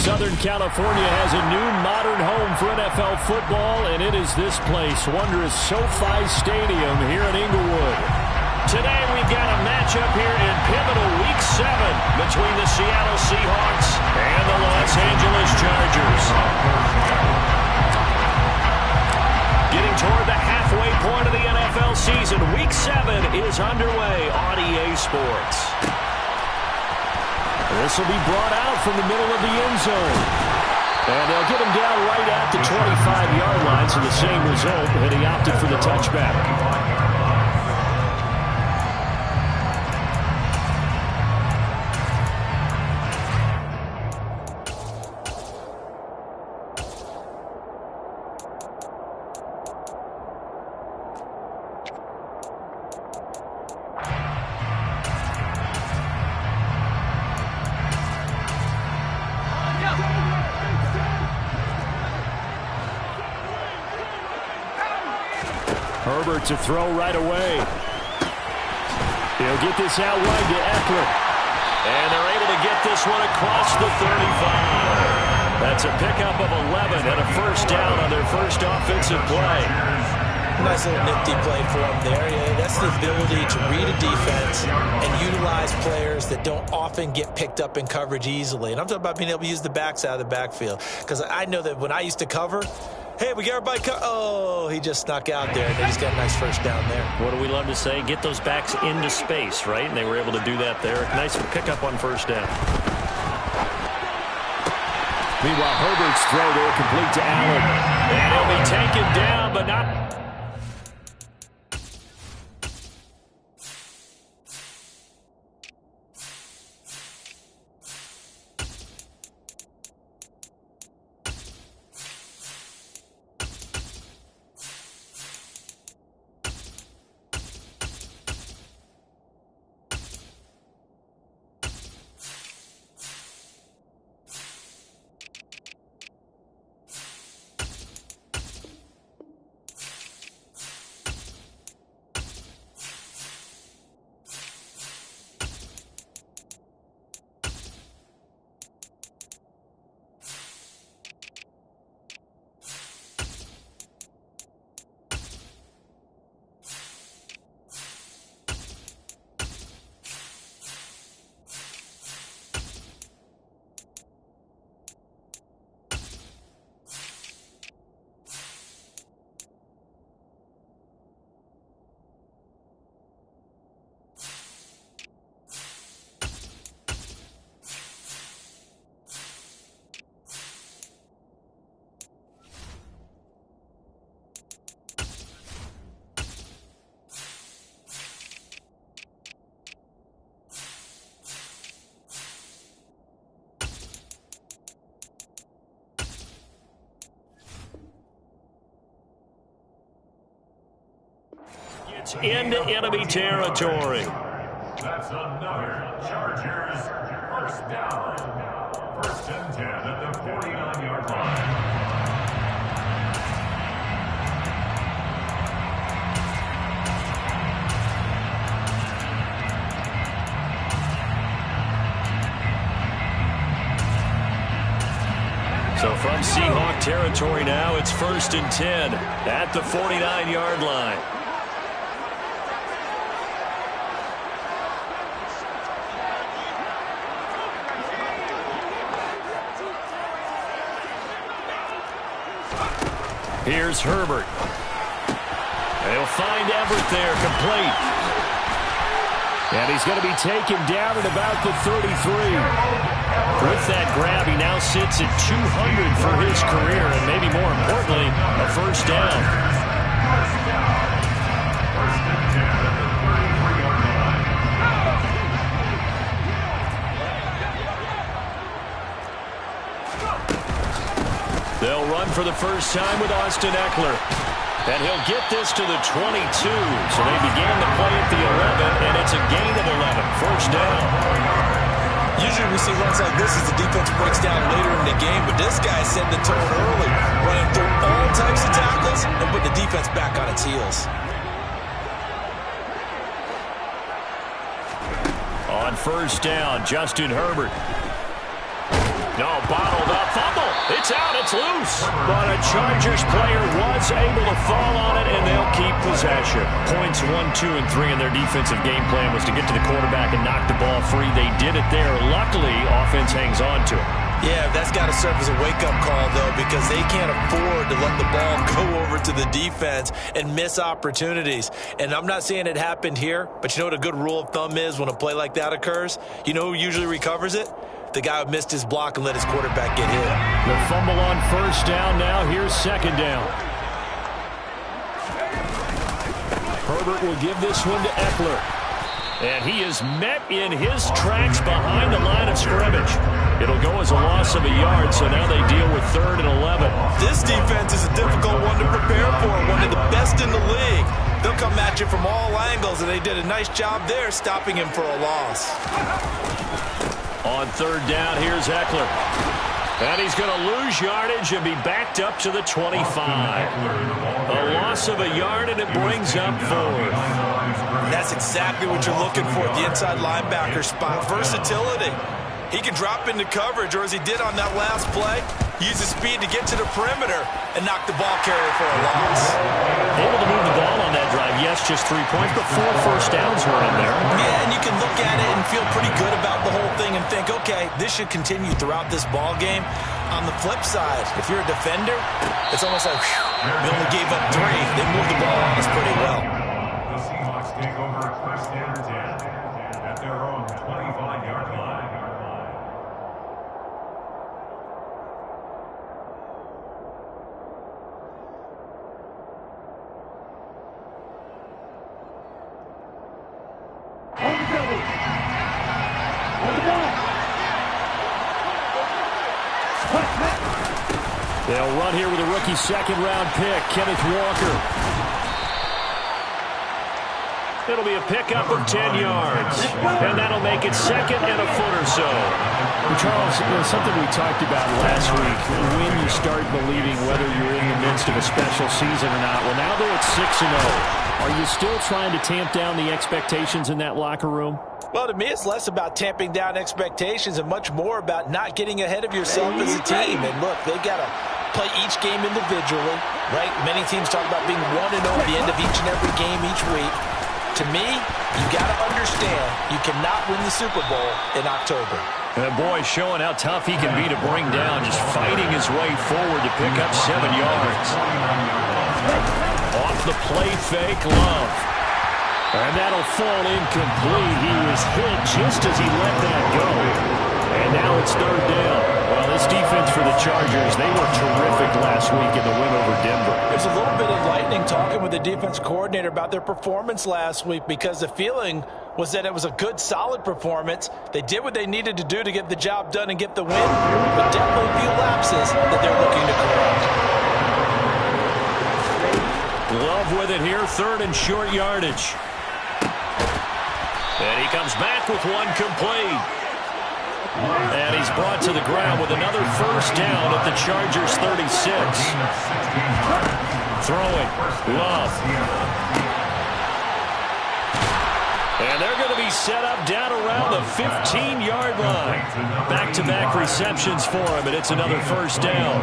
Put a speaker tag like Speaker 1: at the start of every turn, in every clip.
Speaker 1: Southern California has a new modern home for NFL football, and it is this place, wondrous SoFi Stadium here in Inglewood. Today we've got a matchup here in pivotal Week 7 between the Seattle Seahawks and the Los Angeles Chargers. Getting toward the halfway point of the NFL season, Week 7 is underway on EA Sports. This will be brought out from the middle of the end zone. And they'll get him down right at the 25-yard line, so the same result, and he opted for the touchback. Herbert to throw right away. He'll get this out wide to Eckler. And they're able to get this one across the 35. That's a pickup of 11 and a first down on their first offensive play.
Speaker 2: Nice little nifty play for him there. Yeah, that's the ability to read a defense and utilize players that don't often get picked up in coverage easily. And I'm talking about being able to use the backs out of the backfield. Because I know that when I used to cover, hey, we got everybody oh, he just snuck out there, and they just got a nice first down there.
Speaker 1: What do we love to say? Get those backs into space, right? And they were able to do that there. Nice pickup on first down. Meanwhile, Herbert's throw there complete to Allen. And he'll be taken down, but not... It's into enemy territory.
Speaker 3: That's another Chargers first down. First and 10 at the 49-yard line.
Speaker 1: So from Seahawk territory now, it's first and 10 at the 49-yard line. Here's Herbert. They'll find Everett there, complete. And he's going to be taken down at about the 33. With that grab, he now sits at 200 for his career, and maybe more importantly, a first down.
Speaker 3: First and 10 at the 33-yard line.
Speaker 1: They'll run for the first time with Austin Eckler. And he'll get this to the 22. So they began the play at the 11, and it's a gain of 11. First down.
Speaker 2: Usually we see runs like this as the defense breaks down later in the game, but this guy set the tone early, running through all types of tackles and put the defense back on its heels.
Speaker 1: On first down, Justin Herbert. No, bottled up. Fumble. It's out. It's loose. But a Chargers player was able to fall on it, and they'll keep possession. Points 1, 2, and 3 in their defensive game plan was to get to the quarterback and knock the ball free. They did it there. Luckily, offense hangs on to it.
Speaker 2: Yeah, that's got to serve as a wake-up call, though, because they can't afford to let the ball go over to the defense and miss opportunities. And I'm not saying it happened here, but you know what a good rule of thumb is when a play like that occurs? You know who usually recovers it? The guy who missed his block and let his quarterback get hit.
Speaker 1: The fumble on first down now. Here's second down. Herbert will give this one to Eckler. And he is met in his tracks behind the line of scrimmage. It'll go as a loss of a yard, so now they deal with 3rd and 11.
Speaker 2: This defense is a difficult one to prepare for, one of the best in the league. They'll come at you from all angles, and they did a nice job there stopping him for a loss.
Speaker 1: On 3rd down, here's Eckler. And he's going to lose yardage and be backed up to the 25. A loss of a yard, and it brings up 4th.
Speaker 2: That's exactly what you're looking for at the inside linebacker spot. Versatility. He can drop into coverage, or as he did on that last play, use his speed to get to the perimeter and knock the ball carrier for a loss.
Speaker 1: Able to move the ball on that drive. Yes, just 3 points, but 4 first downs were in there.
Speaker 2: Yeah, and you can look at it and feel pretty good about the whole thing and think, okay, this should continue throughout this ball game. On the flip side, if you're a defender, it's almost like, whew, we only gave up 3. They moved the ball on us pretty well.
Speaker 3: The Seahawks take over at first and 10 at their own 25-yard line.
Speaker 1: They'll run here with a rookie second-round pick, Kenneth Walker. It'll be a pickup of 10 yards, and that'll make it 2nd and a foot or so. Charles, something we talked about last week, when you start believing whether you're in the midst of a special season or not. Well, now they're at 6-0. Are you still trying to tamp down the expectations in that locker room?
Speaker 2: Well, to me, it's less about tamping down expectations and much more about not getting ahead of yourself as a team. And look, they got to play each game individually, right? Many teams talk about being 1-0 at the end of each and every game each week. To me, you got to understand you cannot win the Super Bowl in October.
Speaker 1: And boy, showing how tough he can be to bring down, just fighting his way forward to pick up 7 yards. Off the play fake, Love. And that'll fall incomplete. He was hit just as he let that go. And now it's 3rd down. Well, this defense for the Chargers, they were terrific last week in the win over Denver.
Speaker 2: There's a little bit of lightning talking with the defense coordinator about their performance last week, because the feeling was that it was a good, solid performance. They did what they needed to do to get the job done and get the win, but definitely a few lapses that they're looking to correct.
Speaker 1: Love with it here, 3rd and short yardage. And he comes back with one complete. And he's brought to the ground with another first down at the Chargers' 36. Throwing. Love. And they're going to be set up down around the 15-yard line. Back-to-back receptions for him, and it's another first down.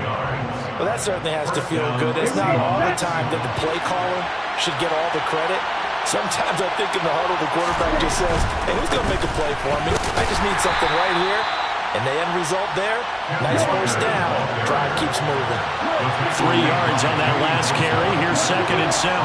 Speaker 2: Well, that certainly has to feel good. It's not all the time that the play caller should get all the credit. Sometimes I think in the huddle, the quarterback just says, hey, who's going to make a play for me? I just need something right here. And the end result there, nice first down. Drive keeps moving.
Speaker 1: 3 yards on that last carry. Here's 2nd and 7.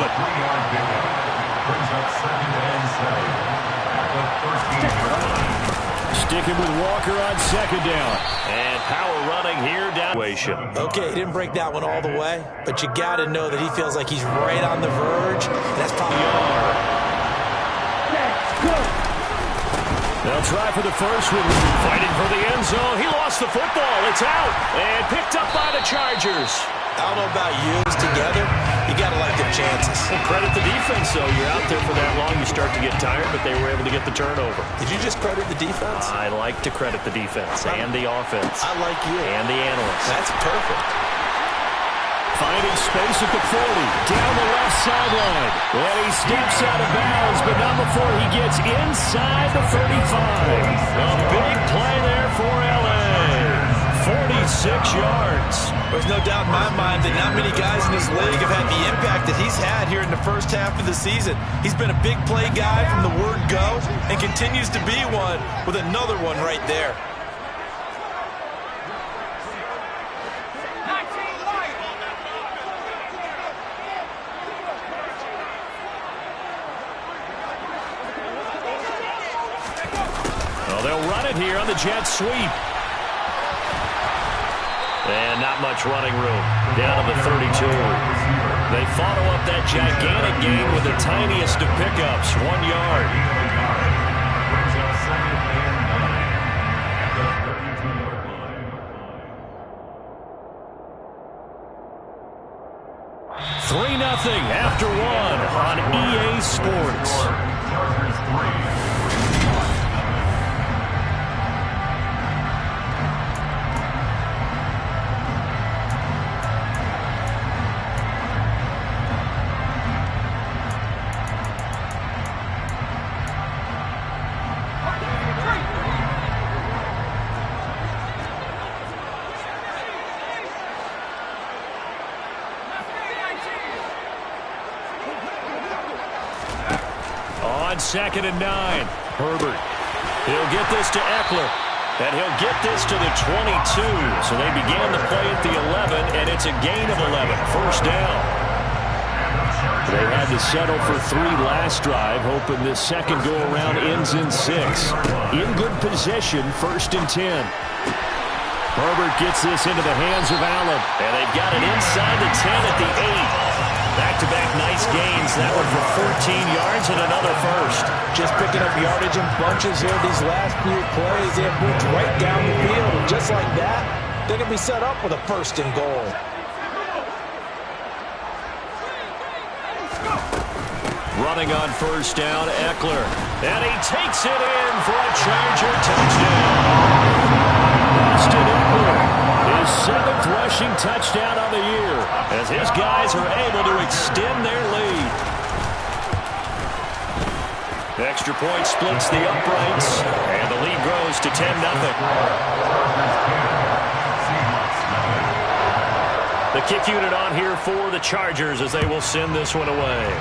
Speaker 1: Sticking with Walker on 2nd down. And power running here down.
Speaker 2: Okay, he didn't break that one all the way, but you got to know that he feels like he's right on the verge. That's probably...
Speaker 1: They'll try for the first one. Fighting for the end zone. He lost the football. It's out. And picked up by the Chargers.
Speaker 2: I don't know about you. Together, you got to like their chances.
Speaker 1: Well, credit the defense, though. You're out there for that long, you start to get tired, but they were able to get the turnover.
Speaker 2: Did you just credit the defense?
Speaker 1: I like to credit the defense and the offense.
Speaker 2: I like you.
Speaker 1: And the analysts.
Speaker 2: That's perfect.
Speaker 1: Finding space at the 40, down the left sideline. And he steps out of bounds, but not before he gets inside the 35. A big play there for L.A. 6 yards.
Speaker 2: There's no doubt in my mind that not many guys in this league have had the impact that he's had here in the first half of the season. He's been a big play guy from the word go and continues to be one with another one right there.
Speaker 1: Well, they'll run it here on the jet sweep. And not much running room. Down to the 32. They follow up that gigantic gain with the tiniest of pickups, 1 yard.
Speaker 3: Brings up second and 9 at the 32-yard line.
Speaker 1: 3-0 after 1 on EA Sports.
Speaker 3: Chargers 3.
Speaker 1: On 2nd and 9, Herbert. He'll get this to Eckler, and he'll get this to the 22. So they began the play at the 11, and it's a gain of 11, first down. They had to settle for 3 last drive, hoping this second go-around ends in 6. In good position, 1st and 10. Herbert gets this into the hands of Allen, and they've got it inside the 10 at the 8. Back-to-back nice gains. That one for 14 yards and another first.
Speaker 2: Just picking up yardage in bunches here. These last few plays, they have moved right down the field. And just like that, they're going to be set up with a 1st and goal.
Speaker 1: Running on 1st down, Eckler. And he takes it in for a Charger touchdown. Austin Eckler, his 7th rushing touchdown on the year, as his guys are able to extend their lead. The extra point splits the uprights, and the lead grows to 10-0. The kick unit on here for the Chargers as they will send this one away.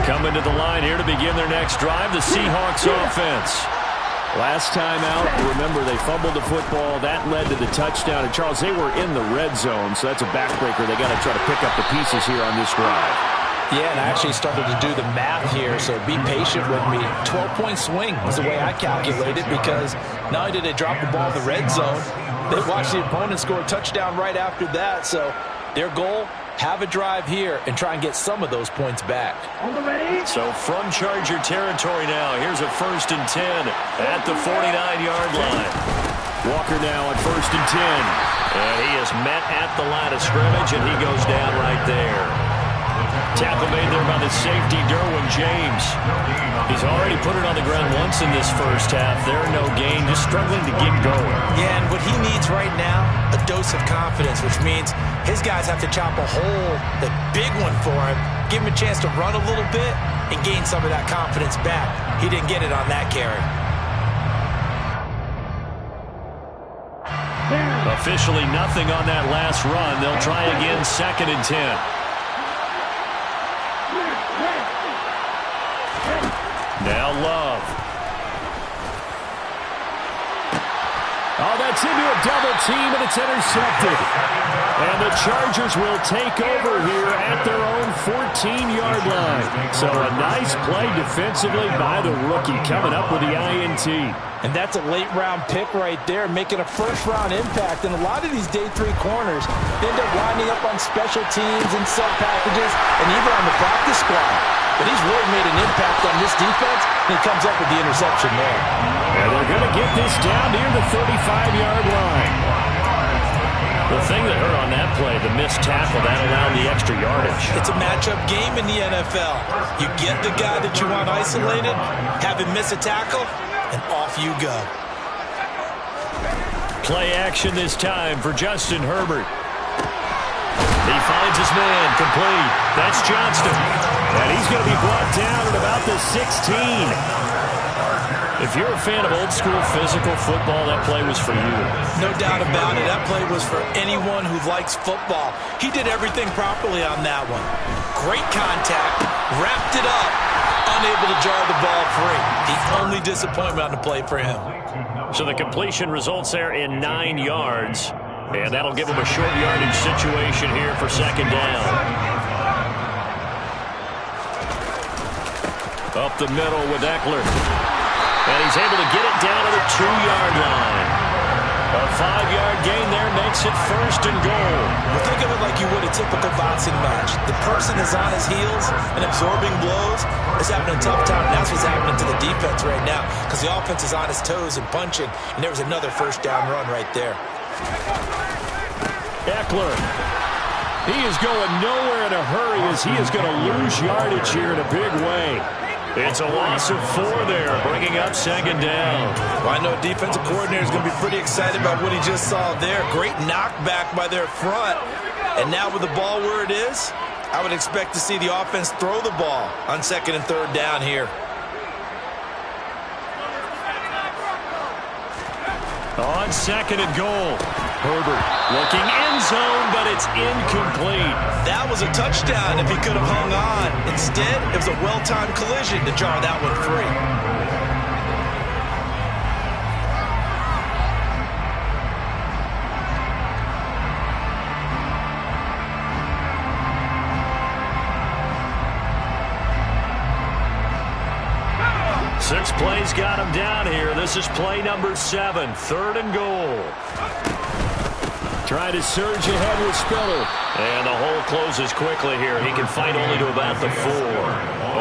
Speaker 1: Coming to the line here to begin their next drive, the Seahawks offense. Last time out, remember, they fumbled the football. That led to the touchdown. And, Charles, they were in the red zone, so that's a backbreaker. They got to try to pick up the pieces here on this drive.
Speaker 2: Yeah, and I actually started to do the math here, so be patient with me. 12-point swing is the way I calculate it, because not only did they drop the ball in the red zone, they watched the opponent score a touchdown right after that. So their goal, have a drive here and try and get some of those points back.
Speaker 1: So from Charger territory now, here's a 1st and 10 at the 49-yard line. Walker now at 1st and 10. And he is met at the line of scrimmage, and he goes down right there. Tackle made there by the safety, Derwin James. He's already put it on the ground once in this first half. There, no gain, just struggling to get going.
Speaker 2: Yeah, and what he needs right now, a dose of confidence, which means his guys have to chop a hole, the big one for him, give him a chance to run a little bit and gain some of that confidence back. He didn't get it on that carry.
Speaker 1: Officially nothing on that last run. They'll try again, 2nd and 10. Now Love. Oh, that's into a double team, and it's intercepted. And the Chargers will take over here at their own 14-yard line. So a nice play defensively by the rookie, coming up with the INT.
Speaker 2: And that's a late-round pick right there, making a first-round impact. And a lot of these day 3 corners end up lining up on special teams and sub packages and even on the practice squad. But he's really made an impact on this defense, and he comes up with the interception there.
Speaker 1: And they're going to get this down near the 35-yard line. The thing that hurt on that play, the missed tackle, that allowed the extra yardage.
Speaker 2: It's a matchup game in the NFL. You get the guy that you want isolated, have him miss a tackle, and off you go.
Speaker 1: Play action this time for Justin Herbert. He finds his man, complete. That's Johnston. And he's going to be brought down at about the 16. If you're a fan of old-school physical football, that play was for you.
Speaker 2: No doubt about it. That play was for anyone who likes football. He did everything properly on that one. Great contact, wrapped it up, unable to jar the ball free. The only disappointment on the play for him.
Speaker 1: So the completion results there in 9 yards. And that'll give him a short yardage situation here for second down. Up the middle with Eckler. And he's able to get it down to the 2-yard line. A 5-yard gain there makes it first and goal.
Speaker 2: Well, think of it like you would a typical boxing match. The person is on his heels and absorbing blows is having a tough time. And that's what's happening to the defense right now because the offense is on his toes and punching. And there was another first down run right there.
Speaker 1: Eckler. He is going nowhere in a hurry as he is going to lose yardage here in a big way. It's a loss of 4 there, bringing up second down.
Speaker 2: Well, I know defensive coordinator is going to be pretty excited about what he just saw there. Great knockback by their front. And now with the ball where it is, I would expect to see the offense throw the ball on second and third down here.
Speaker 1: On second and goal. Herbert looking end zone, but it's incomplete.
Speaker 2: That was a touchdown if he could have hung on. Instead, it was a well-timed collision to jar that one free.
Speaker 1: 6 plays got him down here. This is play number 7, third and goal. Trying to surge ahead with Spiller. And the hole closes quickly here. He can fight only to about the 4.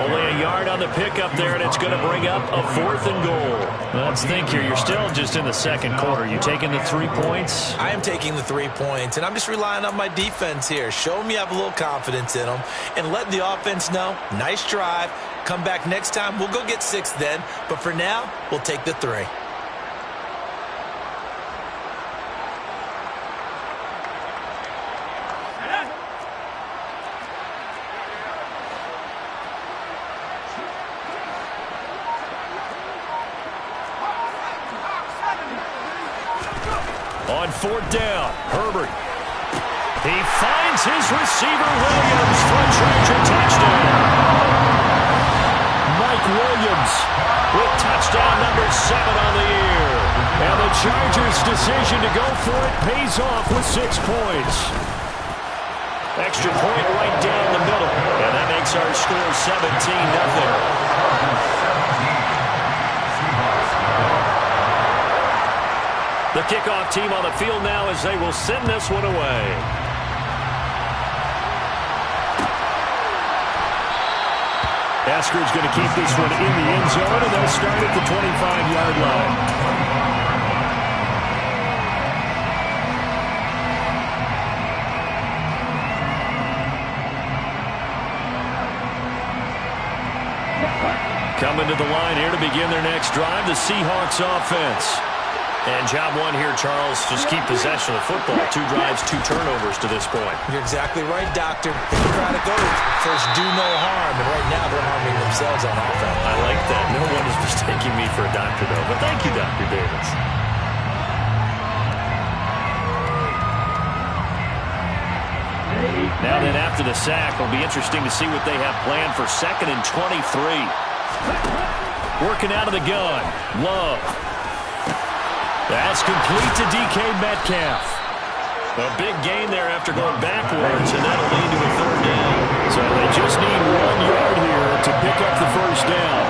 Speaker 1: Only a yard on the pickup there, and it's going to bring up a 4th and goal. Let's think here. You're still just in the second quarter. You taking the 3 points?
Speaker 2: I am taking the 3 points, and I'm just relying on my defense here. Show me I have a little confidence in them, and let the offense know, nice drive. Come back next time. We'll go get 6 then. But for now, we'll take the 3.
Speaker 1: On 4th down, Herbert. He finds his receiver, Williams, for a Charger touchdown. Mike Williams with touchdown number 7 on the year. And the Chargers' decision to go for it pays off with 6 points. Extra point right down the middle. And that makes our score 17-0. The kickoff team on the field now as they will send this one away. Esker's going to keep this one in the end zone, and they'll start at the 25-yard line. Coming to the line here to begin their next drive, the Seahawks offense. And job 1 here, Charles, just keep possession of the football. 2 drives, 2 turnovers to this point.
Speaker 2: You're exactly right, Doctor. If you try to go first, do no harm. And right now, they're harming themselves on offense.
Speaker 1: I like that. No one is mistaking me for a doctor, though. But thank you, Dr. Davis. Now then, after the sack, it'll be interesting to see what they have planned for 2nd and 23. Working out of the gun. Love. That's complete to DK Metcalf. A big gain there after going backwards, and that'll lead to a 3rd down. So they just need 1 yard here to pick up the 1st down.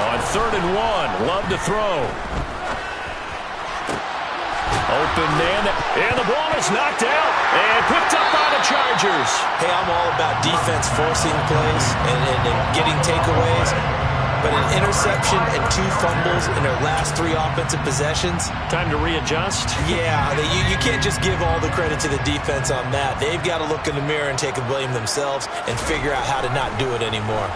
Speaker 1: On 3rd and 1, Love to throw. Open man, and the ball is knocked out and picked up by the Chargers.
Speaker 2: Hey, I'm all about defense forcing plays and getting takeaways. but an interception and 2 fumbles in their last 3 offensive possessions.
Speaker 1: Time to readjust?
Speaker 2: Yeah, you can't just give all the credit to the defense on that. They've got to look in the mirror and take a blame themselves and figure out how to not do it anymore.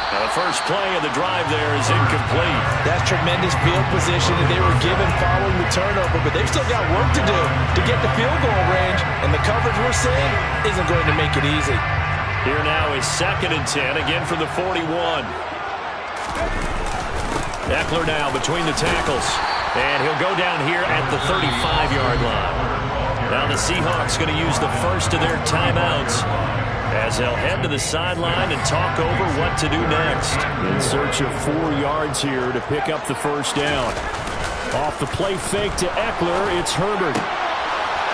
Speaker 1: Now the first play of the drive there is incomplete.
Speaker 2: That's tremendous field position that they were given following the turnover, but they've still got work to do to get the field goal range, and the coverage we're seeing isn't going to make it easy.
Speaker 1: Here now is 2nd and 10, again from the 41. Eckler now between the tackles, and he'll go down here at the 35-yard line. Now the Seahawks going to use the first of their timeouts as they'll head to the sideline and talk over what to do next. In search of 4 yards here to pick up the first down. Off the play fake to Eckler, it's Herbert.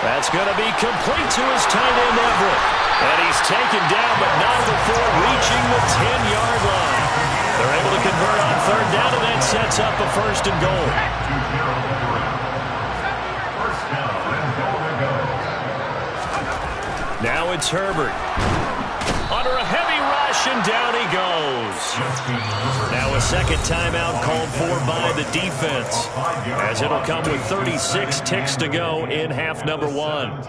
Speaker 1: That's going to be complete to his tight end Everett. And he's taken down, but not before reaching the 10-yard line. They're able to convert on 3rd down, and that sets up a 1st and goal. Now it's Herbert. Under a heavy rush, and down he goes. Now a 2nd timeout called for by the defense, as it'll come with 36 ticks to go in half number 1.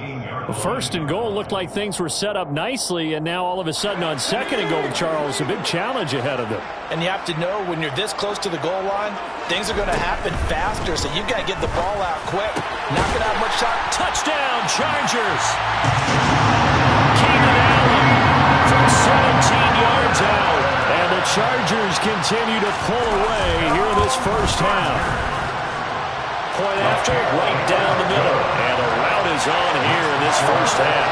Speaker 1: The 1st and goal looked like things were set up nicely, and now all of a sudden on 2nd and goal, Charles, a big challenge ahead of them.
Speaker 2: And you have to know when you're this close to the goal line, things are going to happen faster, so you've got to get the ball out quick. Not going to have much time.
Speaker 1: Touchdown, Chargers! Keenan Allen from 17 yards out, and the Chargers continue to pull away here in this first half. Point after, right down the middle, and a rout is on here in this first half.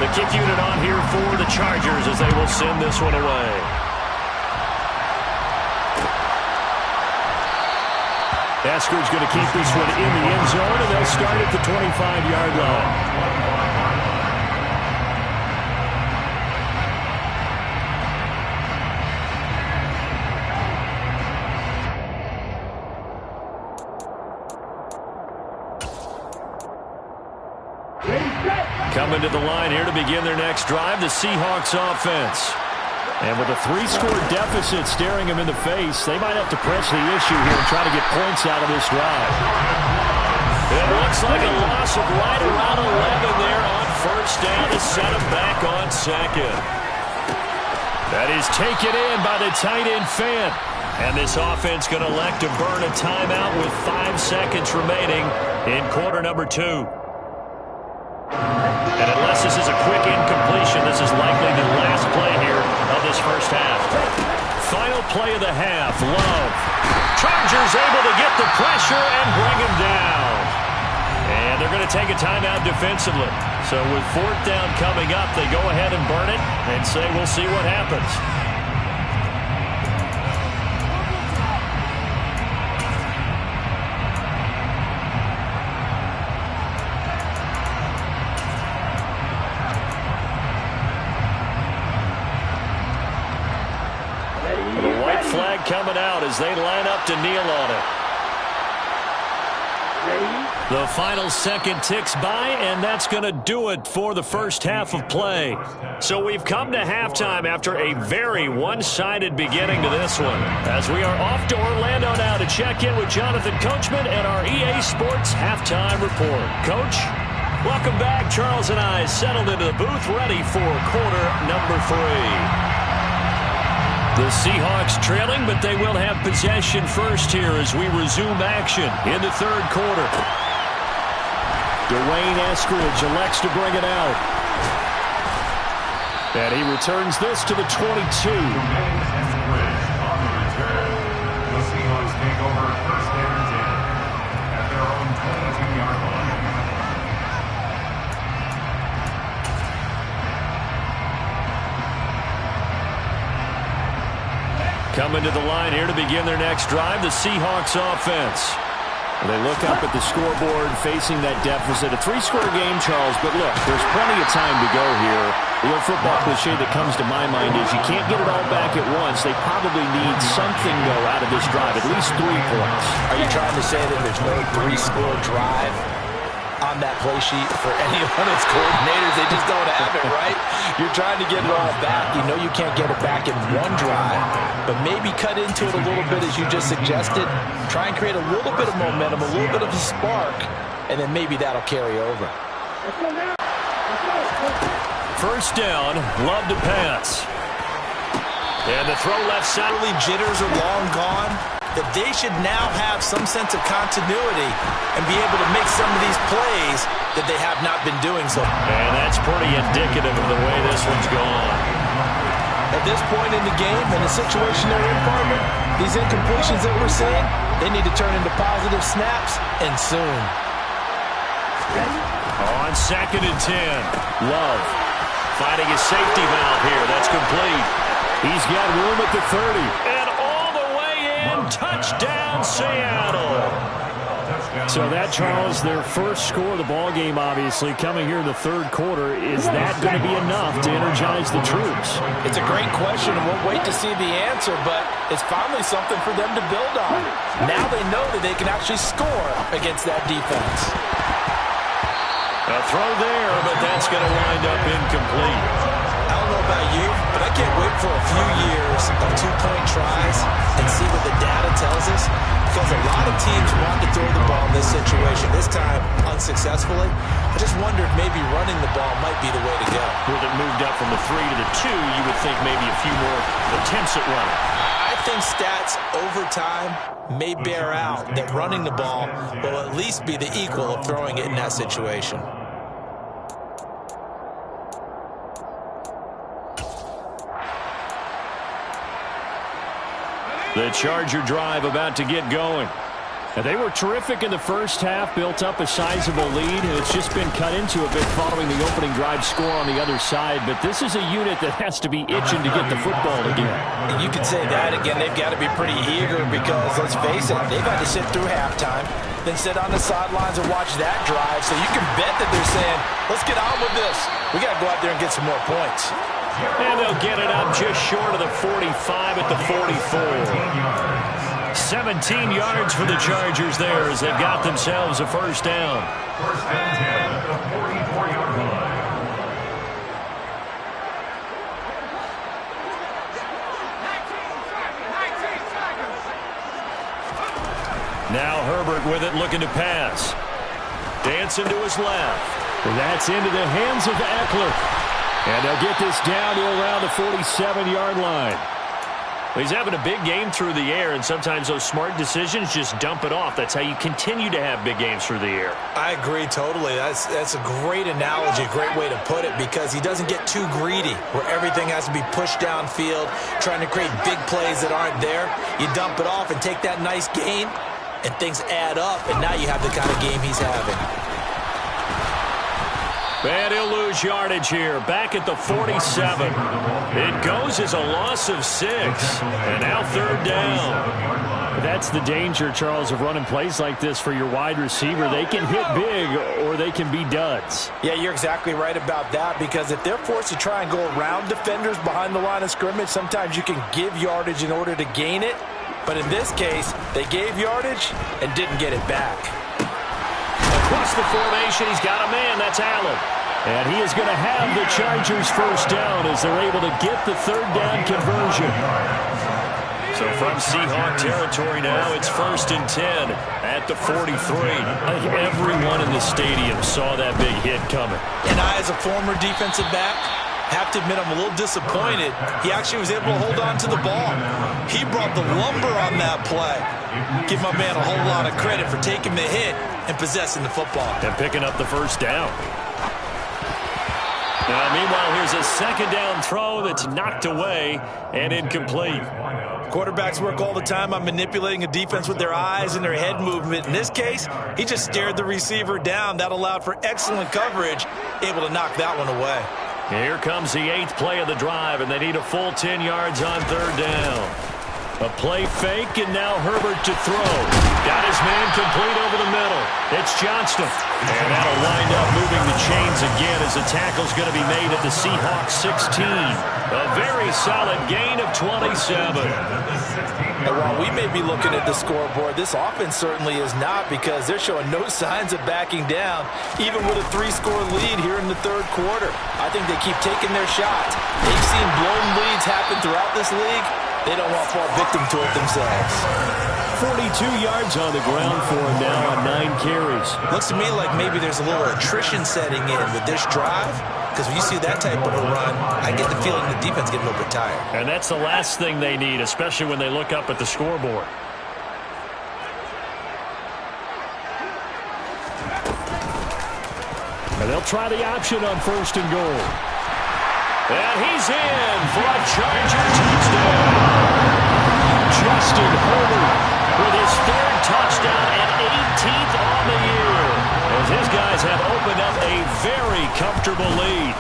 Speaker 1: The kick unit on here for the Chargers as they will send this one away. Esker's going to keep this one in the end zone, and they'll start at the 25-yard line. Coming to the line here to begin their next drive, the Seahawks offense. And with a 3-score deficit staring them in the face, they might have to press the issue here and try to get points out of this drive. It looks like a loss of right around 11 there on 1st down to set them back on 2nd. That is taken in by the tight end Fant. And this offense going to elect to burn a timeout with 5 seconds remaining in quarter number 2. And unless this is a quick incompletion, this is likely the last play here of this first half. Final play of the half, Love. Chargers able to get the pressure and bring him down. And they're going to take a timeout defensively. So with 4th down coming up, they go ahead and burn it and say we'll see what happens. Coming out as they line up to kneel on it. The final second ticks by, and that's going to do it for the first half of play. So we've come to halftime after a very one-sided beginning to this one, as we are off to Orlando now to check in with Jonathan Coachman and our EA Sports Halftime Report. Coach, welcome back. Charles and I settled into the booth ready for quarter number 3. The Seahawks trailing, but they will have possession first here as we resume action in the 3rd quarter. Dwayne Eskridge elects to bring it out. And he returns this to the 22.
Speaker 3: The Seahawks take over 1st and 10 at their own 22-yard line.
Speaker 1: Coming to the line here to begin their next drive, the Seahawks offense. They look up at the scoreboard facing that deficit. A 3-score game, Charles, but look, there's plenty of time to go here. The old football cliche that comes to my mind is you can't get it all back at once. They probably need something, though, out of this drive, at least 3 points.
Speaker 2: Are you trying to say that there's no 3-score drive on that play sheet for any one of those coordinators? They just don't have it, right? You're trying to get it all back. You know you can't get it back in one drive, but maybe cut into it a little bit as you just suggested. Try and create a little bit of momentum, a little bit of a spark, and then maybe that'll carry over.
Speaker 1: First down, Love to pass. And the throw left side.
Speaker 2: Jitters are long gone. That they should now have some sense of continuity and be able to make some of these plays that they have not been doing so.
Speaker 1: And that's pretty indicative of the way this one's gone.
Speaker 2: At this point in the game, in the situation they're in, partner, these incompletions that we're seeing, they need to turn into positive snaps, and soon.
Speaker 1: On 2nd and 10, Love finding his safety valve here. That's complete. He's got room at the 30. And all the way in. Touchdown, Seattle. So that, Charles, their first score of the ball game, obviously, coming here in the 3rd quarter. Is that going to be enough to energize the troops?
Speaker 2: It's a great question, and we'll wait to see the answer, but it's finally something for them to build on. Now they know that they can actually score against that defense.
Speaker 1: A throw there, but that's going to wind up incomplete.
Speaker 2: I don't know about you, but I can't wait for a few years of 2-point tries and see what the data tells us, because a lot of teams want to throw the ball in this situation, this time unsuccessfully. I just wondered maybe running the ball might be the way to go.
Speaker 1: With it moved up from the 3 to the 2, you would think maybe a few more attempts at running.
Speaker 2: I think stats over time may bear out that running the ball will at least be the equal of throwing it in that situation.
Speaker 1: The Charger drive about to get going. And they were terrific in the first half, built up a sizable lead, and it's just been cut into a bit following the opening drive score on the other side. But this is a unit that has to be itching to get the football again.
Speaker 2: And you can say that again. They've got to be pretty eager because, let's face it, they've had to sit through halftime, then sit on the sidelines and watch that drive. So you can bet that they're saying, let's get on with this. We got to go out there and get some more points.
Speaker 1: And they'll get it up just short of the 45 at the 44. 17 yards for the Chargers there as they've got themselves a first down.
Speaker 3: First and 10 at the 44-yard line.
Speaker 1: Now Herbert with it, looking to pass. Dancing to his left. And that's into the hands of Eckler. And they'll get this down to around the 47-yard line. He's having a big game through the air, and sometimes those smart decisions just dump it off. That's how you continue to have big games through the air.
Speaker 2: I agree totally. That's a great analogy, a great way to put it, because he doesn't get too greedy where everything has to be pushed downfield, trying to create big plays that aren't there. You dump it off and take that nice gain, and things add up, and now you have the kind of game he's having.
Speaker 1: And he'll lose yardage here, back at the 47. It goes as a loss of 6, and now 3rd down. That's the danger, Charles, of running plays like this for your wide receiver. They can hit big, or they can be duds.
Speaker 2: Yeah, you're exactly right about that, because if they're forced to try and go around defenders behind the line of scrimmage, sometimes you can give yardage in order to gain it. But in this case, they gave yardage and didn't get it back.
Speaker 1: Across the formation, he's got a man. That's Allen. And he is going to have the Chargers first down as they're able to get the 3rd down conversion. So from Seahawk territory now, it's 1st and 10 at the 43. I think everyone in the stadium saw that big hit coming.
Speaker 2: And I, as a former defensive back, have to admit I'm a little disappointed. He actually was able to hold on to the ball. He brought the lumber on that play. Give my man a whole lot of credit for taking the hit and possessing the football.
Speaker 1: And picking up the first down. Meanwhile, here's a 2nd down throw that's knocked away and incomplete.
Speaker 2: Quarterbacks work all the time on manipulating a defense with their eyes and their head movement. In this case, he just stared the receiver down. That allowed for excellent coverage, able to knock that one away.
Speaker 1: Here comes the 8th play of the drive, and they need a full 10 yards on 3rd down. A play fake, and now Herbert to throw. Got his man complete over the middle. It's Johnston. And that'll wind up moving the chains again as the tackle's going to be made at the Seahawks 16. A very solid gain of 27.
Speaker 2: And while we may be looking at the scoreboard, this offense certainly is not, because they're showing no signs of backing down, even with a 3-score lead here in the third quarter. I think they keep taking their shots. They've seen blown leads happen throughout this league. They don't want to fall victim to it themselves.
Speaker 1: 42 yards on the ground for him now on 9 carries.
Speaker 2: Looks to me like maybe there's a little attrition setting in with this drive, because when you see that type of a run, I get the feeling the defense getting a little bit tired.
Speaker 1: And that's the last thing they need, especially when they look up at the scoreboard. And they'll try the option on 1st and goal. And he's in for a Charger touchdown. Justin Herbert with his 3rd touchdown and 18th on the year, as his guys have opened up a very comfortable lead.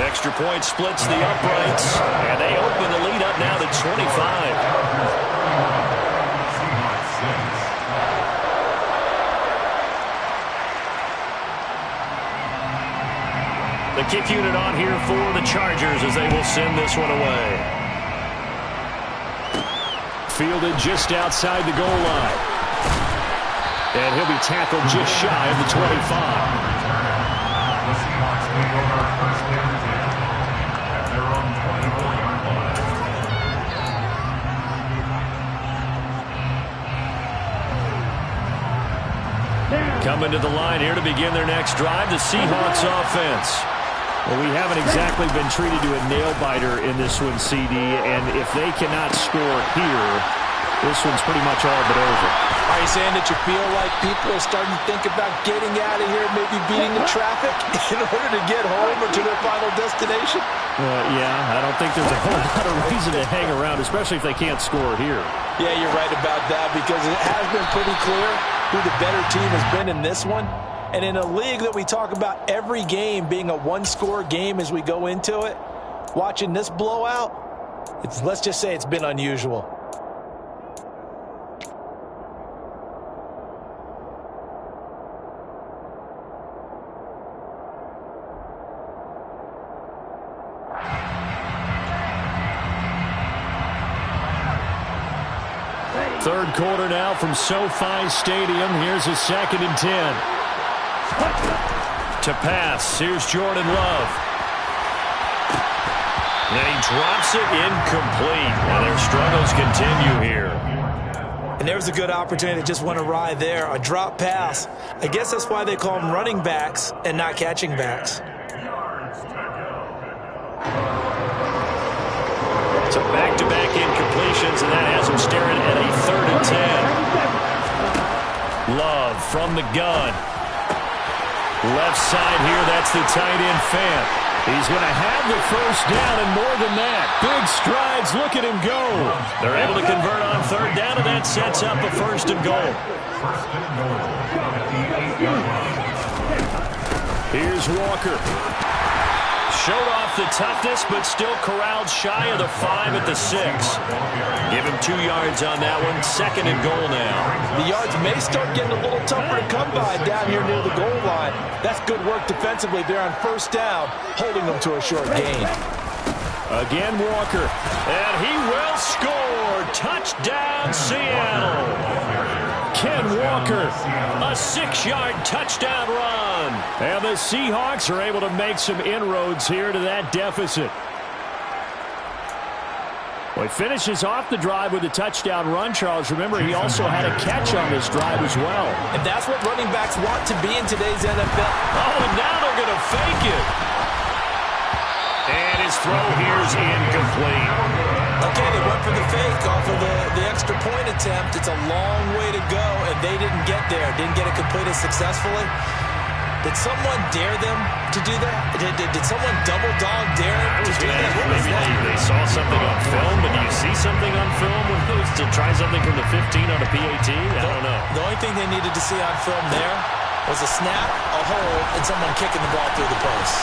Speaker 1: Extra point splits the uprights, and they open the lead up now to 25. The kick unit on here for the Chargers as they will send this one away. Fielded just outside the goal line. And he'll be tackled just shy of the 25. Coming to the line here to begin their next drive, the Seahawks offense. Well, we haven't exactly been treated to a nail-biter in this one, CD, and if they cannot score here, this one's pretty much all but over.
Speaker 2: Are you saying that you feel like people are starting to think about getting out of here, maybe beating the traffic in order to get home or to their final destination?
Speaker 1: Yeah, I don't think there's a whole lot of reason to hang around, especially if they can't score here.
Speaker 2: Yeah, you're right about that, because it has been pretty clear who the better team has been in this one. And in a league that we talk about every game being a 1-score game as we go into it, watching this blowout, let's just say it's been unusual.
Speaker 1: Third quarter now from SoFi Stadium. Here's a 2nd and 10. To pass, here's Jordan Love. And he drops it incomplete. And their struggles continue here.
Speaker 2: And there's a good opportunity that just went awry there. A drop pass. I guess that's why they call them running backs and not catching backs.
Speaker 1: So back-to-back incompletions, and that has him staring at a 3rd and 10. Love from the gun. Left side here, that's the tight end Fant. He's going to have the 1st down, and more than that. Big strides, look at him go. They're able to convert on 3rd down, and that sets up a 1st and goal. Here's Walker. Showed off the toughness, but still corralled shy of the 5 at the 6. Give him 2 yards on that one. 2nd and goal now.
Speaker 2: The yards may start getting a little tougher to come by down here near the goal line. That's good work defensively there on 1st down, holding them to a short gain.
Speaker 1: Again, Walker. And he will score. Touchdown, Seattle. Ken Walker, a 6-yard touchdown run. And the Seahawks are able to make some inroads here to that deficit. Well, he finishes off the drive with a touchdown run, Charles. Remember, he also had a catch on this drive as well.
Speaker 2: And that's what running backs want to be in today's NFL.
Speaker 1: Oh, and now they're going to fake it. And his throw here is incomplete.
Speaker 2: Okay, they went for the fake off of the extra point attempt. It's a long way to go, and they didn't get there. Didn't get it completed successfully. Did someone dare them to do that? Did someone double dog dare them to do that?
Speaker 1: Maybe they saw something on film, but do you see something on film when it was to try something from the 15 on a PAT? I don't know.
Speaker 2: The only thing they needed to see on film there was a snap, a hold, and someone kicking the ball through the post.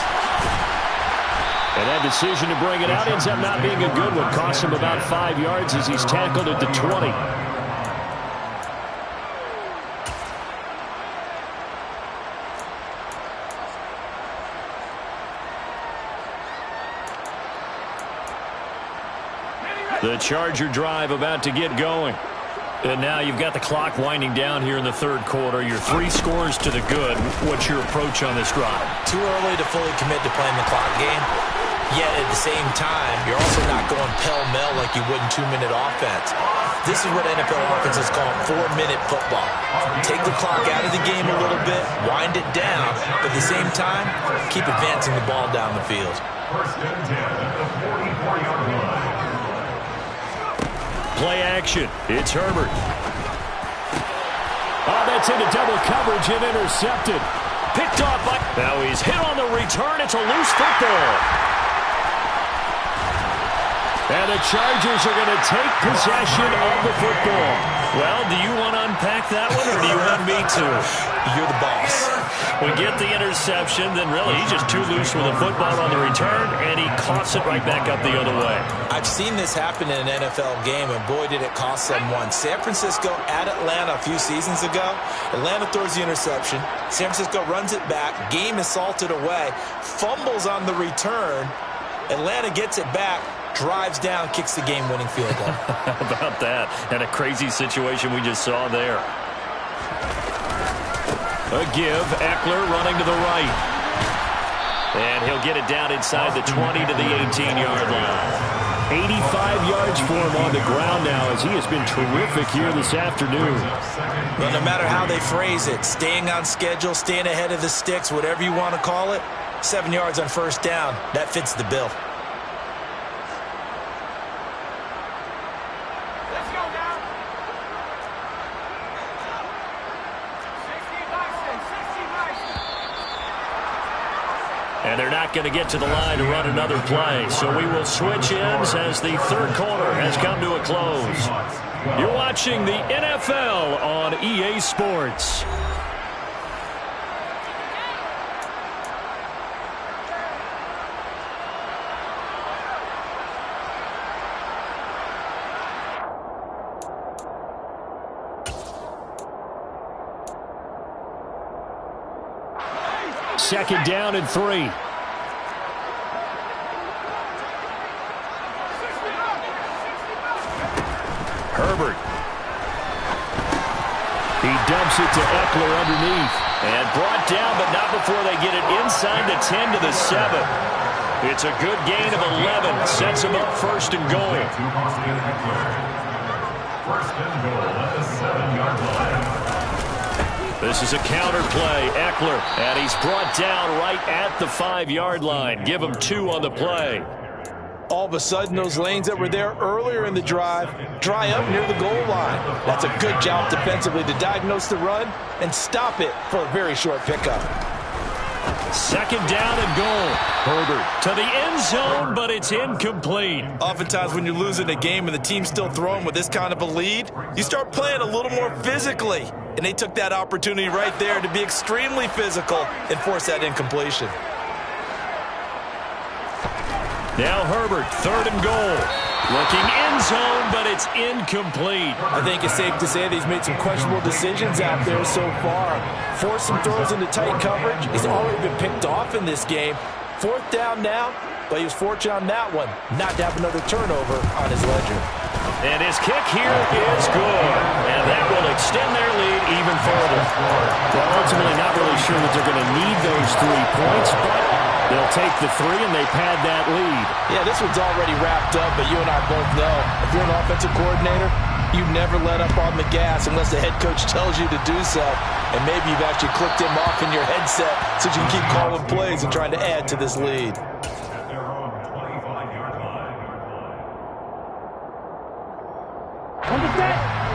Speaker 1: And that decision to bring it out ends up not being a good one. Costs him about 5 yards as he's tackled at the 20. The Charger drive about to get going. And now you've got the clock winding down here in the third quarter. You're 3 scores to the good. What's your approach on this drive?
Speaker 2: Too early to fully commit to playing the clock game. Yet at the same time, you're also not going pell-mell like you would in 2-minute offense. This is what NFL offenses call 4-minute football. Take the clock out of the game a little bit, wind it down, but at the same time, keep advancing the ball down the field.
Speaker 3: First and 10 at the 44-yard line.
Speaker 1: Play action. It's Herbert. Oh, that's into double coverage and intercepted. Picked off by... Now he's hit on the return. It's a loose football. And the Chargers are going to take possession of the football. Well, do you want to unpack that one, or do you want me to?
Speaker 2: You're the boss.
Speaker 1: We get the interception, then really he's just too loose with the football on the return, and he coughs it right back up the other way.
Speaker 2: I've seen this happen in an NFL game, and boy, did it cost someone. San Francisco at Atlanta a few seasons ago. Atlanta throws the interception. San Francisco runs it back. Game is salted away. Fumbles on the return. Atlanta gets it back. Drives down, kicks the game-winning field goal.
Speaker 1: How about that? And a crazy situation we just saw there. A give. Eckler running to the right. And he'll get it down inside the 20 to the 18-yard line. 85 yards for him on the ground now as he has been terrific here this afternoon.
Speaker 2: Well, no matter how they phrase it, staying on schedule, staying ahead of the sticks, whatever you want to call it, 7 yards on first down, that fits the bill.
Speaker 1: And they're not going to get to the line to run another play. So we will switch ends as the third quarter has come to a close. You're watching the NFL on EA Sports. Second down and 3. Herbert. He dumps it to Eckler underneath. And brought down, but not before they get it inside the 10 to the 7. It's a good gain of 11. Sets him up first and goal.
Speaker 3: First and goal at the 7-yard line.
Speaker 1: This is a counter play. Eckler, and he's brought down right at the 5-yard line. Give him 2 on the play.
Speaker 2: All of a sudden, those lanes that were there earlier in the drive dry up near the goal line. That's a good job defensively to diagnose the run and stop it for a very short pickup.
Speaker 1: Second down and goal. Herbert to the end zone, but it's incomplete.
Speaker 2: Oftentimes when you're losing a game and the team's still throwing with this kind of a lead, you start playing a little more physically. And they took that opportunity right there to be extremely physical and force that incompletion.
Speaker 1: Now Herbert, third and goal. Looking end zone, but it's incomplete.
Speaker 2: I think it's safe to say that he's made some questionable decisions out there so far. Forced some throws into tight coverage. He's already been picked off in this game. Fourth down now, but he was fortunate on that one not to have another turnover on his ledger.
Speaker 1: And his kick here is good. And that will extend their lead even further. Well, ultimately not really sure that they're going to need those 3 points, but they'll take the 3 and they pad that lead.
Speaker 2: Yeah, this one's already wrapped up, but you and I both know if you're an offensive coordinator, you never let up on the gas unless the head coach tells you to do so. And maybe you've actually clicked him off in your headset so you can keep calling plays and trying to add to this lead.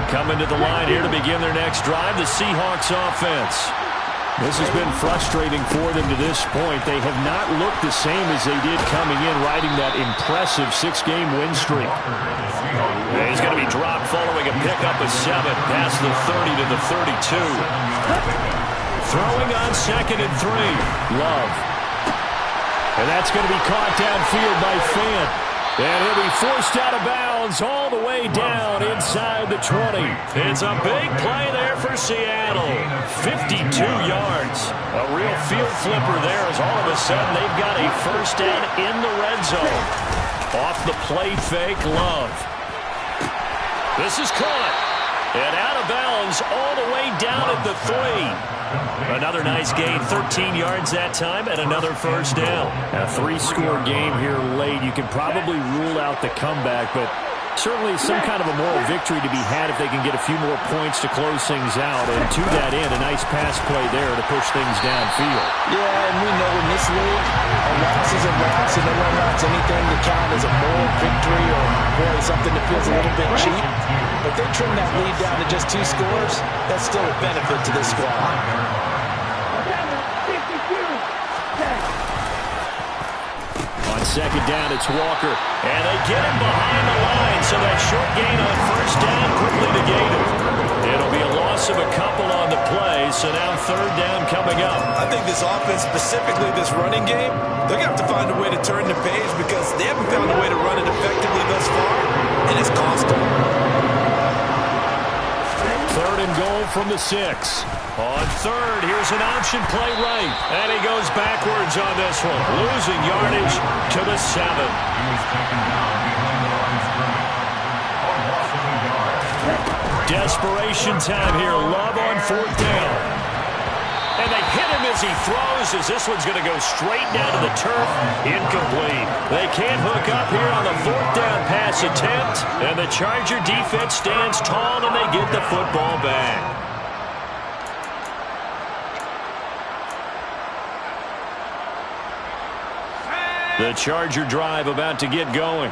Speaker 1: Coming to the line here to begin their next drive, the Seahawks offense. This has been frustrating for them to this point. They have not looked the same as they did coming in, riding that impressive 6-game win streak. And he's going to be dropped following a pickup of 7 past the 30 to the 32. Throwing on second and 3. Love. And that's going to be caught downfield by Fant. And he'll be forced out of bounds all the way down inside the 20. It's a big play there for Seattle. 52 yards. A real field flipper there as all of a sudden they've got a first down in the red zone. Off the play fake, Love. This is caught. And out of bounds all the way down at the 3. Another nice gain, 13 yards that time, and another first down. A 3-score game here late. You can probably rule out the comeback, but certainly some kind of a moral victory to be had if they can get a few more points to close things out. And to that end, a nice pass play there to push things downfield.
Speaker 2: Yeah, and we know in this league, a loss is a loss, and no one wants anything to count as a moral victory or boy, something that feels a little bit cheap. But they trim that lead down to just 2 scores. That's still a benefit to this squad.
Speaker 1: On second down, it's Walker. And they get him behind the line, so that short gain on first down quickly negated. It'll be a loss of a couple on the play, so now third down coming up.
Speaker 2: I think this offense, specifically this running game, they're going to have to find a way to turn the page because they haven't found a way to run it effectively thus far, and it's cost them.
Speaker 1: Third and goal from the 6. On third, here's an option play right. And he goes backwards on this one, losing yardage to the 7. Desperation time here. Love on fourth down. And they hit him as he throws, as this one's going to go straight down to the turf. Incomplete. They can't hook up here on the fourth down pass attempt. And the Charger defense stands tall, and they get the football back. The Charger drive about to get going.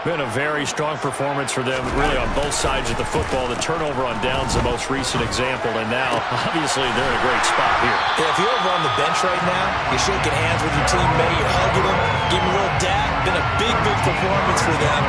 Speaker 1: Been a very strong performance for them, really, on both sides of the football. The turnover on downs, the most recent example, and now, obviously, they're in a great spot here.
Speaker 2: Yeah, if you're over on the bench right now, you're shaking hands with your teammate, you're hugging them, giving a little dab. Been a big, big performance for them.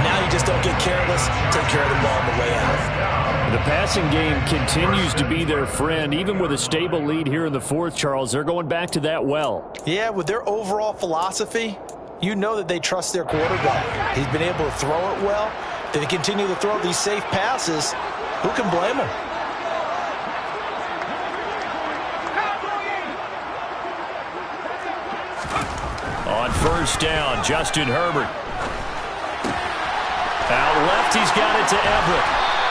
Speaker 2: Now you just don't get careless. Take care of the ball on the way out.
Speaker 1: The passing game continues to be their friend. Even with a stable lead here in the fourth, Charles, they're going back to that well.
Speaker 2: Yeah, with their overall philosophy, you know that they trust their quarterback. He's been able to throw it well. They continue to throw these safe passes. Who can blame them?
Speaker 1: On first down, Justin Herbert. Out left, he's got it to Everett.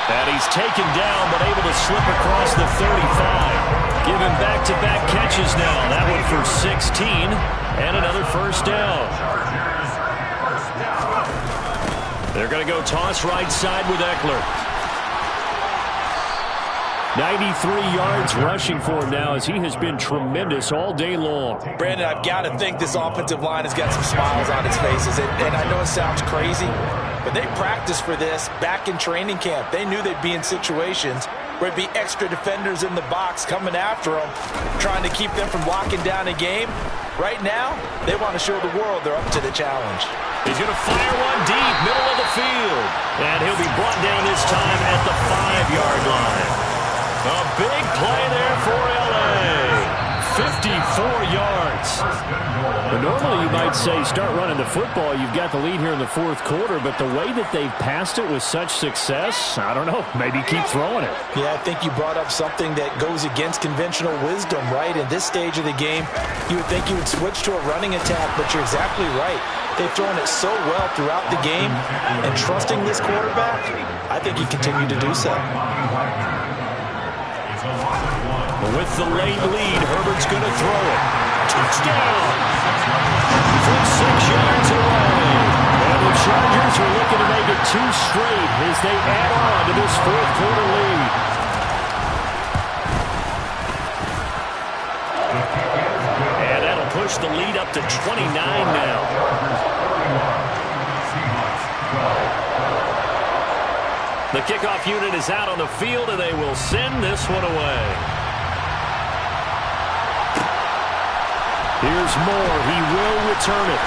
Speaker 1: And he's taken down, but able to slip across the 35. Giving back-to-back catches now. That one for 16. And another first down. They're going to go toss right side with Eckler. 93 yards rushing for him now as he has been tremendous all day long.
Speaker 2: Brandon, I've got to think this offensive line has got some smiles on its faces. And I know it sounds crazy, but they practiced for this back in training camp. They knew they'd be in situations where it'd be extra defenders in the box coming after them, trying to keep them from locking down a game. Right now, they want to show the world they're up to the challenge.
Speaker 1: He's going to fire one deep, middle of the field. And he'll be brought down this time at the 5-yard line. A big play there for L.A. 54 yards. Normally you might say start running the football. You've got the lead here in the fourth quarter, but the way that they've passed it with such success, I don't know, maybe keep throwing it.
Speaker 2: Yeah, I think you brought up something that goes against conventional wisdom, right? In this stage of the game, you would think you would switch to a running attack, but you're exactly right. They've thrown it so well throughout the game, and trusting this quarterback, I think you continue to do so.
Speaker 1: With the late lead, Herbert's going to throw it. Touchdown! From 6 yards away. And the Chargers are looking to make it 2 straight as they add on to this fourth quarter lead. And that'll push the lead up to 29 now. The kickoff unit is out on the field, and they will send this one away. Here's Moore. He will return it.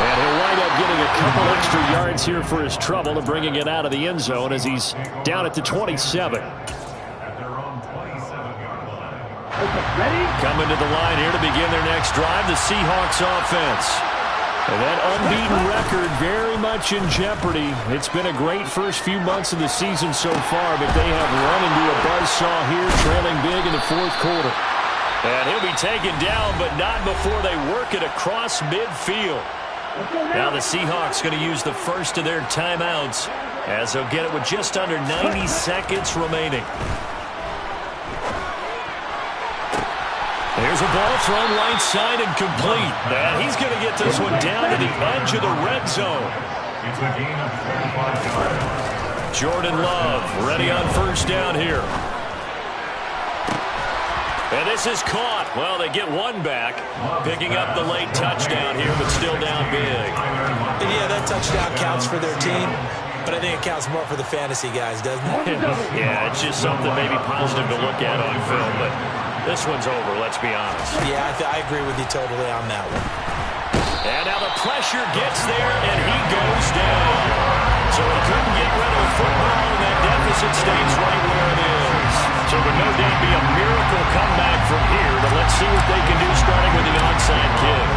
Speaker 1: And he'll wind up getting a couple extra yards here for his trouble and bringing it out of the end zone as he's down at the 27. Coming to the line here to begin their next drive, the Seahawks offense. And that unbeaten record very much in jeopardy. It's been a great first few months of the season so far, but they have run into a buzzsaw here, trailing big in the fourth quarter. And he'll be taken down, but not before they work it across midfield. Now the Seahawks going to use the first of their timeouts as they'll get it with just under 90 seconds remaining. There's a ball thrown right side and complete. And he's going to get this one down to the edge of the red zone.
Speaker 3: It's a gain of 45 yards.
Speaker 1: Jordan Love ready on first down here. And this is caught. Well, they get one back, picking up the late touchdown here, but still down big.
Speaker 2: And yeah, that touchdown counts for their team, but I think it counts more for the fantasy guys, doesn't it?
Speaker 1: Yeah, it's just something maybe positive to look at on film, but this one's over, let's be honest.
Speaker 2: Yeah, I agree with you totally on that one.
Speaker 1: And now the pressure gets there, and he goes down. So he couldn't get rid of the football, and that deficit stays right where it is. So it would no doubt be a miracle comeback from here, but let's see what they can do starting with the onside kick.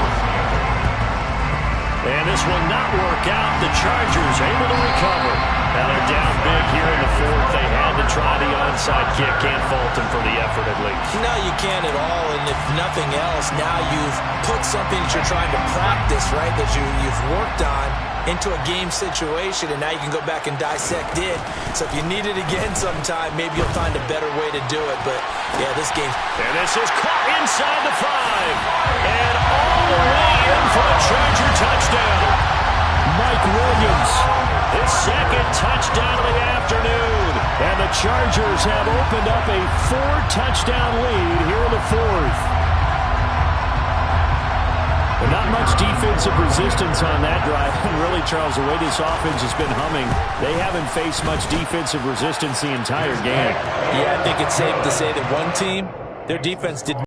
Speaker 1: And this will not work out. The Chargers able to recover. Now they're down big here in the fourth. They had to try the onside kick. Can't fault them for the effort at least.
Speaker 2: No, you can't at all. And if nothing else, now you've put something that you're trying to practice, right, that you've worked on into a game situation, and now you can go back and dissect it. So if you need it again sometime, maybe you'll find a better way to do it. But, yeah, this game.
Speaker 1: And this is caught inside the 5. And all the way in for a Charger touchdown. Mike Williams, his second touchdown of the afternoon. And the Chargers have opened up a 4-touchdown lead here in the fourth. But not much defensive resistance on that drive. And really, Charles, the way this offense has been humming, they haven't faced much defensive resistance the entire game.
Speaker 2: Yeah, I think it's safe to say that one team, their defense did